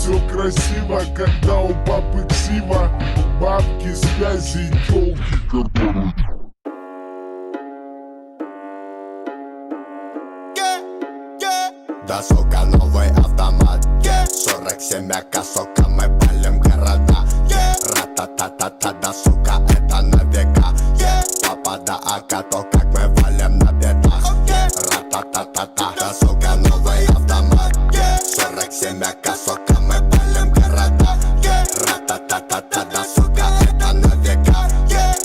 все красиво, когда у папы ксива. Бабки, связи и тёлки, которые... Да, сука, новый автомат, 47 АК, сука, мы палим города. Ра-та-та-та-та, да, сука, это на века. Папа да АК, то как мы валим на бедах. Ра-та-та-та-та, да, сука, новый автомат, 47 АК, сука, мы палим города. Ра-та-та-та-та, да, сука, это на века.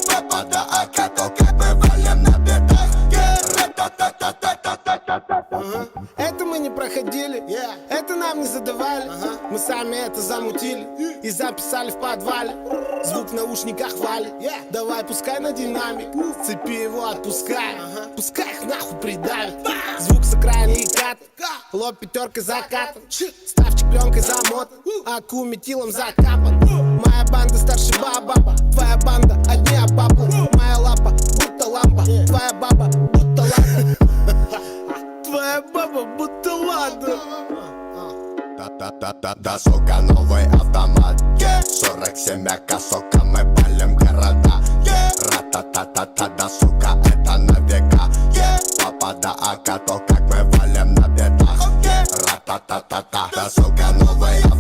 Папа да АК, то как мы валим на бедах. Ра-та-та-та-та-та-та-та-та. Это мы не проходили, это нам не задавали. Мы сами это замутили и записали в подвале. Звук в наушниках валит, давай пускай на динамик. Цепи его отпускай, пускай их нахуй придавит. Звук с окраины и кат, лоб пятеркой закатан. Ставчик пленкой замотан, аку метилом закапан. Моя банда старше баба, твоя банда одни обапы. Моя лапа будто лампа, твоя баба будто ладно. Твоя баба будто ладно. Да, сука, новый автомат, 47 АК, сука, мы палим города. Ра-та-та-та-та, да, сука, это на века. Папа да АК, то как мы валим на бедах. Ра-та-та-та-та, да, сука, новый автомат.